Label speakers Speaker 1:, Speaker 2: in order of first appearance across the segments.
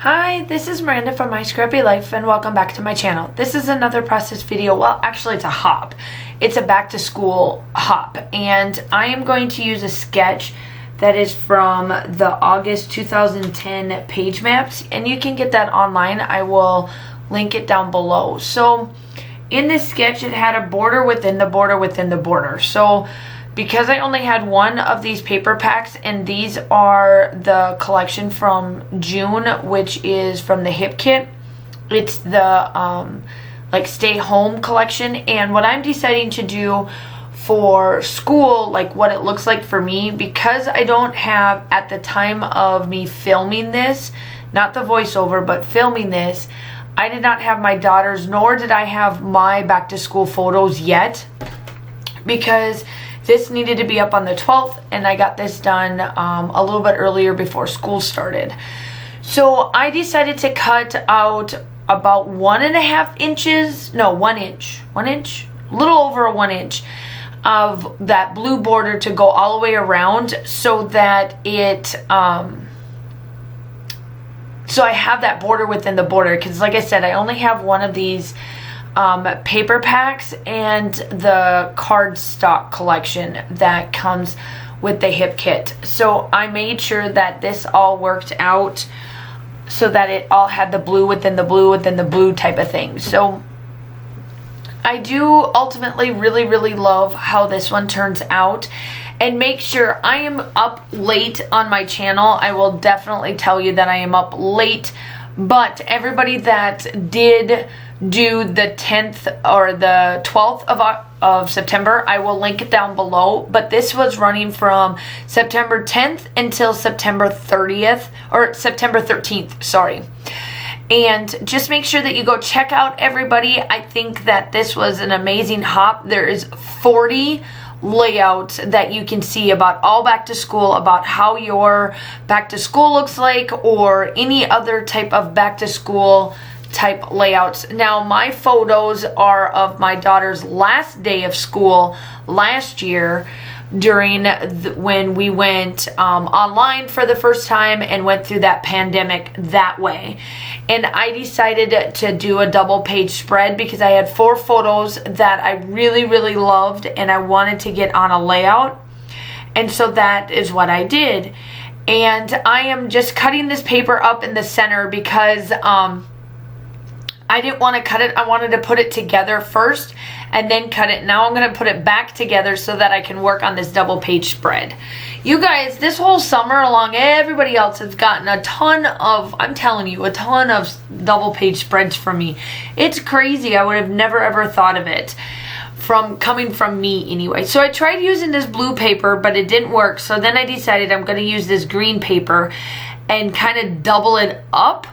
Speaker 1: Hi, this is Miranda from My Scrappy Life and welcome back to my channel. This is another process video. Well, actually it's a hop. It's a back to school hop and I am going to use a sketch that is from the August 2010 page maps and you can get that online. I will link it down below. So in this sketch it had a border within the border within the border. So because I only had one of these paper packs, and these are the collection from June, which is from the Hip Kit. It's the like stay home collection, and what I'm deciding to do for school, like what it looks like for me, because I don't have, at the time of me filming this, not the voiceover, but filming this, I did not have my daughters, nor did I have my back to school photos yet, because this needed to be up on the 12th, and I got this done a little bit earlier before school started. So I decided to cut out about 1.5 inches, no, 1 inch, a little over 1 inch of that blue border to go all the way around so that it, so I have that border within the border, because like I said, I only have one of these paper packs and the cardstock collection that comes with the Hip Kit. So I made sure that this all worked out so that it all had the blue within the blue within the blue type of thing. So I do ultimately really love how this one turns out. And make sure, I am up late on my channel. I will definitely tell you that I am up late, but everybody that did do the 10th or the 12th of September, I will link it down below, but this was running from September 10th until September 30th, or September 13th, sorry. And just make sure that you go check out everybody. I think that this was an amazing hop. There is 40 layouts that you can see about all back to school, about how your back to school looks like, or any other type of back to school type layouts. Now my photos are of my daughter's last day of school last year during when we went online for the first time and went through that pandemic that way. And I decided to do a double page spread because I had 4 photos that I really loved and I wanted to get on a layout, and so that is what I did. And I am just cutting this paper up in the center because I didn't want to cut it. I wanted to put it together first and then cut it. Now I'm going to put it back together so that I can work on this double page spread. You guys, this whole summer along, everybody else has gotten a ton of, I'm telling you, a ton of double page spreads from me. It's crazy. I would have never ever thought of it coming from me anyway. So I tried using this blue paper, but it didn't work. So then I decided I'm going to use this green paper and kind of double it up,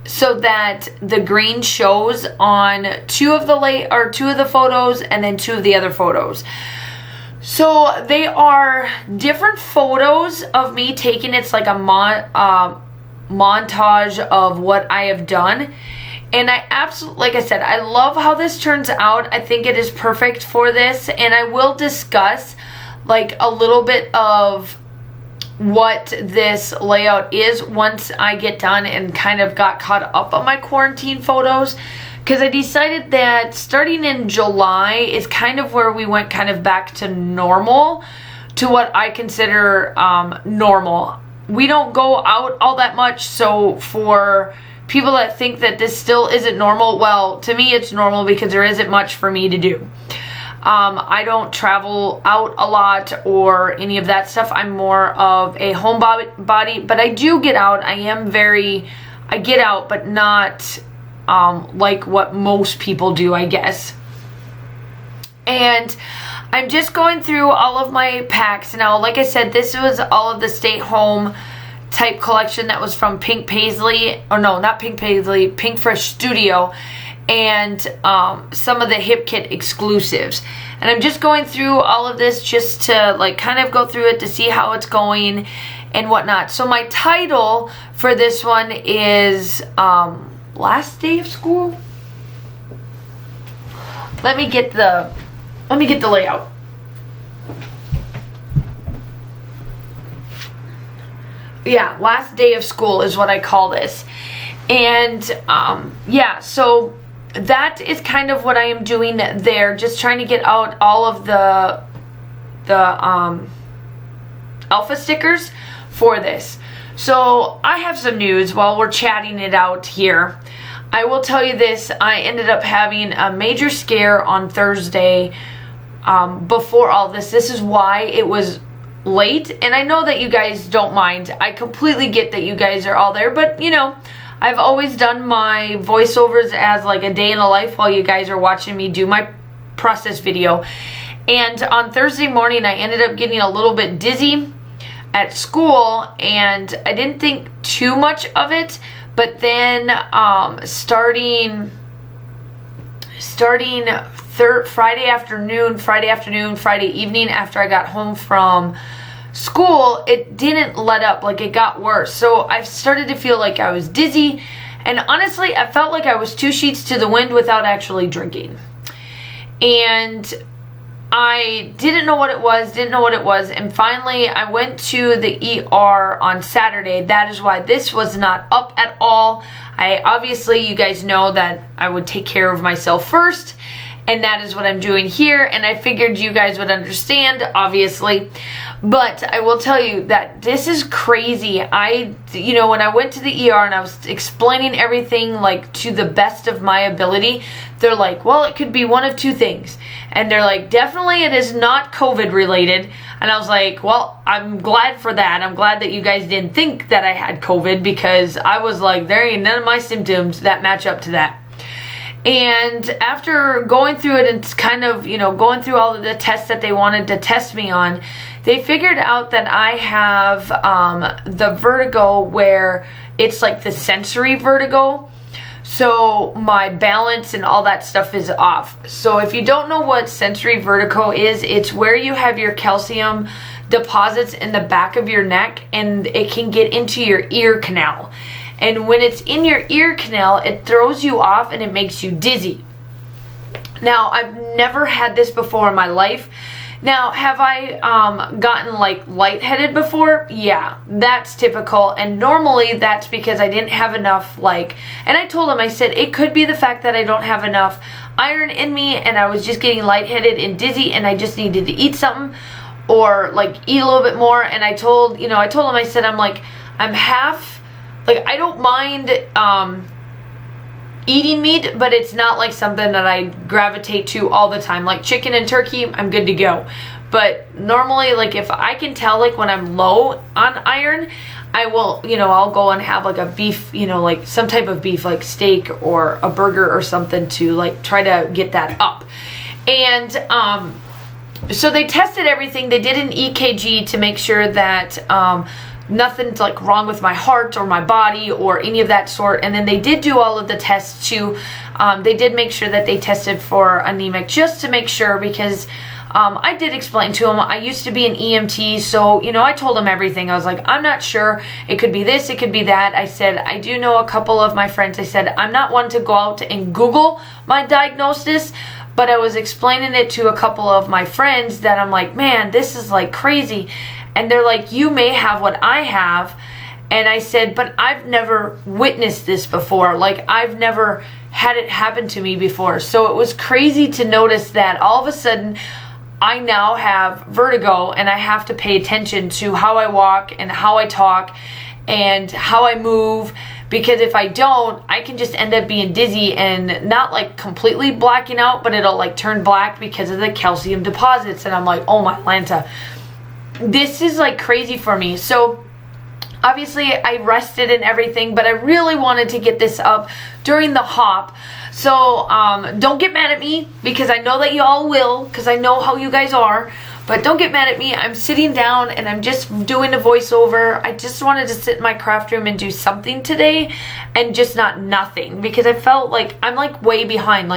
Speaker 1: so that the green shows on 2 of the photos and then 2 of the other photos. So they are different photos of me taking, it's like a montage of what I have done. And I absolutely, like I said, I love how this turns out. I think it is perfect for this, and I will discuss like a little bit of what this layout is once I get done and kind of got caught up on my quarantine photos, because I decided that starting in July is kind of where we went kind of back to normal, to what I consider normal. We don't go out all that much, so for people that think that this still isn't normal, well, to me it's normal because there isn't much for me to do. I don't travel out a lot or any of that stuff. I'm more of a homebody, but I do get out. I get out, but not like what most people do, I guess. And I'm just going through all of my packs now. Like I said, this was all of the stay home type collection that was from Pink Paisley, or no, not Pink Paisley, PinkFresh Studio, and some of the Hip Kit exclusives. And I'm just going through all of this just to like kind of go through it to see how it's going and whatnot. So my title for this one is last day of school. Let me get the layout. yeah, last day of school is what I call this. And yeah, so that is kind of what I am doing there, just trying to get out all of the alpha stickers for this. So I have some news while we're chatting it out here. I will tell you this, I ended up having a major scare on Thursday before all this. This is why it was late, and I know that you guys don't mind. I completely get that you guys are all there, but you know, I've always done my voiceovers as like a day in the life while you guys are watching me do my process video. And on Thursday morning, I ended up getting a little bit dizzy at school, and I didn't think too much of it, but then starting Friday afternoon, Friday evening, after I got home from school, it didn't let up, like it got worse. So I've started to feel like I was dizzy, and honestly, I felt like I was 2 sheets to the wind without actually drinking. And I didn't know what it was, and finally I went to the ER on Saturday. That is why this was not up at all. Obviously, you guys know that I would take care of myself first, and that is what I'm doing here, and I figured you guys would understand, obviously. But I will tell you that this is crazy. You know, when I went to the ER and I was explaining everything like to the best of my ability, they're like, well, it could be one of 2 things. And they're like, definitely it is not COVID related. And I was like, well, I'm glad for that. I'm glad that you guys didn't think that I had COVID, because I was like, there ain't none of my symptoms that match up to that. And after going through it and kind of, you know, going through all of the tests that they wanted to test me on, they figured out that I have the vertigo, where it's like the sensory vertigo. So my balance and all that stuff is off. So if you don't know what sensory vertigo is, it's where you have your calcium deposits in the back of your neck, and it can get into your ear canal. And when it's in your ear canal, it throws you off and it makes you dizzy. Now, I've never had this before in my life. Now, have I gotten like lightheaded before? Yeah, that's typical. And normally that's because I didn't have enough and I told him, I said, it could be the fact that I don't have enough iron in me, and I was just getting lightheaded and dizzy, and I just needed to eat something or like eat a little bit more. And I told him, I said, I'm half, I don't mind eating meat, but it's not like something that I gravitate to all the time. Like chicken and turkey, I'm good to go. But normally, if I can tell when I'm low on iron, I will, I'll go and have a beef, some type of beef, like steak or a burger or something to try to get that up. And so they tested everything. They did an EKG to make sure that nothing's wrong with my heart or my body or any of that sort. And then they did do all of the tests too. They did make sure that they tested for anemic, just to make sure, because I did explain to them, I used to be an EMT, so I told them everything. I was like, I'm not sure, it could be this, it could be that. I said, I do know a couple of my friends. I said, I'm not one to go out and Google my diagnosis, but I was explaining it to a couple of my friends that I'm like, man, this is crazy. And they're like, you may have what I have. And I said, but I've never witnessed this before. I've never had it happen to me before. So it was crazy to notice that all of a sudden I now have vertigo, and I have to pay attention to how I walk and how I talk and how I move, because if I don't, I can just end up being dizzy and not completely blacking out, but it'll turn black because of the calcium deposits. And I'm like, oh my Lanta, this is crazy for me. So obviously I rested and everything, but I really wanted to get this up during the hop. So don't get mad at me, because I know that you all will, because I know how you guys are. But don't get mad at me. I'm sitting down and I'm just doing a voiceover. I just wanted to sit in my craft room and do something today, and just not nothing, because I felt like I'm way behind.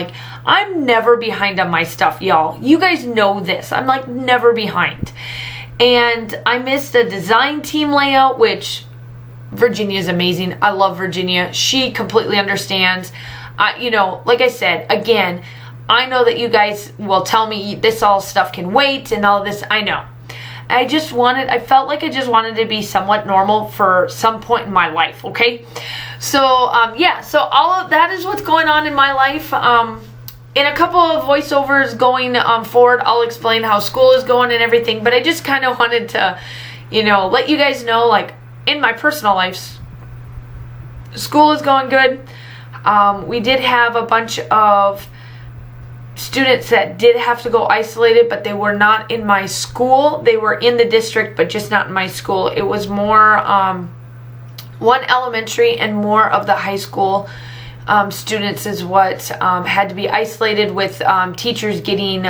Speaker 1: I'm never behind on my stuff, y'all. You guys know this. I'm never behind. And I missed a design team layout, which Virginia is amazing. I love Virginia. She completely understands. Like I said, again, I know that you guys will tell me this all stuff can wait and all this. I know. I felt like I just wanted to be somewhat normal for some point in my life, okay? So, yeah, so all of that is what's going on in my life. In a couple of voiceovers going forward, I'll explain how school is going and everything, but I just kind of wanted to, you know, let you guys know, like, in my personal life, school is going good. We did have a bunch of students that did have to go isolated, but they were not in my school. They were in the district, but just not in my school. It was more one elementary and more of the high school students is what had to be isolated with teachers getting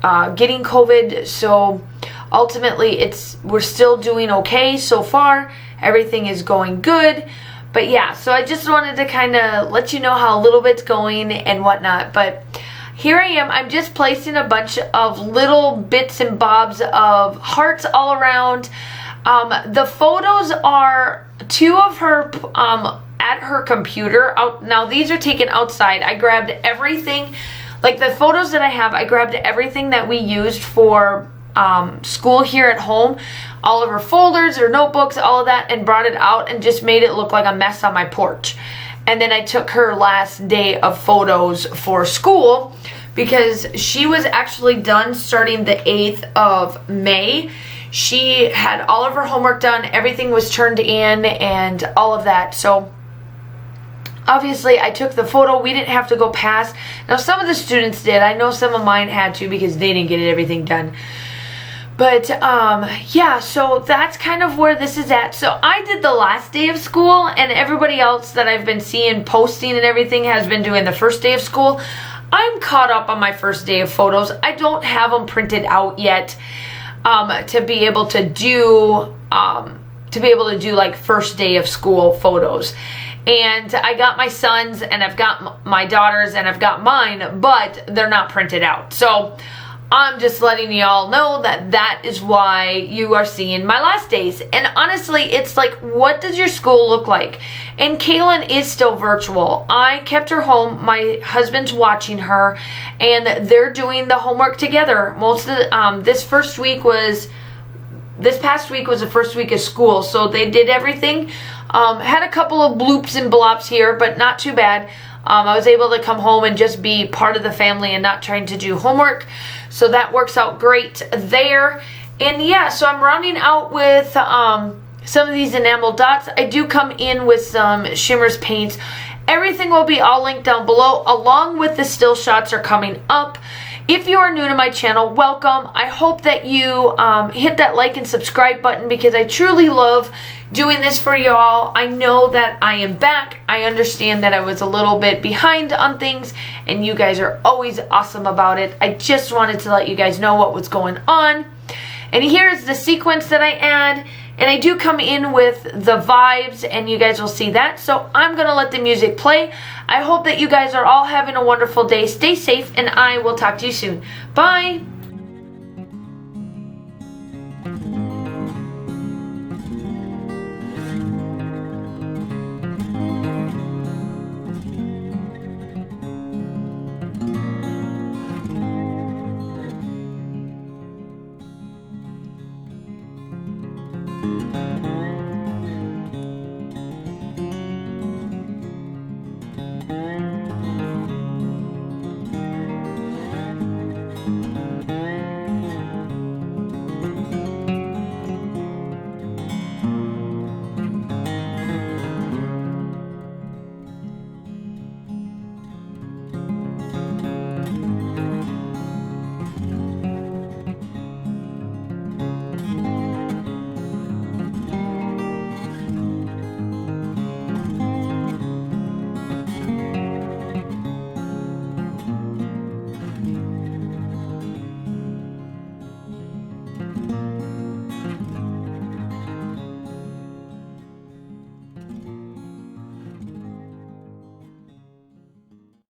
Speaker 1: COVID. So ultimately, we're still doing okay so far. Everything is going good. But yeah, so I just wanted to kind of let you know how a little bit's going and whatnot. But here I am. I'm just placing a bunch of little bits and bobs of hearts all around. The photos are two of her at her computer. Now these are taken outside. I grabbed everything, like the photos that I have, I grabbed everything that we used for school here at home, all of her folders, her notebooks, all of that, and brought it out and just made it look like a mess on my porch. And then I took her last day of photos for school because she was actually done starting the 8th of May. She had all of her homework done, everything was turned in and all of that. So obviously I took the photo. We didn't have to go past. Now some of the students did. I know some of mine had to because they didn't get everything done. But yeah, so that's kind of where this is at. So I did the last day of school, and everybody else that I've been seeing posting and everything has been doing the first day of school. I'm caught up on my first day of photos. I don't have them printed out yet to be able to do like first day of school photos. And I got my sons, and I've got my daughters, and I've got mine, but they're not printed out. So I'm just letting y'all know that that is why you are seeing my last days. And honestly, it's like, what does your school look like? And Kaylin is still virtual. I kept her home. My husband's watching her, and they're doing the homework together. Most of the, this past week was the first week of school, so they did everything. Had a couple of bloops and blops here, but not too bad. I was able to come home and just be part of the family and not trying to do homework. So that works out great there. And yeah, so I'm rounding out with some of these enamel dots. I do come in with some shimmers paints. Everything will be all linked down below, along with the still shots are coming up. If you are new to my channel, welcome. I hope that you hit that like and subscribe button because I truly love doing this for y'all. I know that I am back. I understand that I was a little bit behind on things, and you guys are always awesome about it. I just wanted to let you guys know what was going on. And here's the sequence that I add. And I do come in with the vibes, and you guys will see that. So I'm going to let the music play. I hope that you guys are all having a wonderful day. Stay safe, and I will talk to you soon. Bye!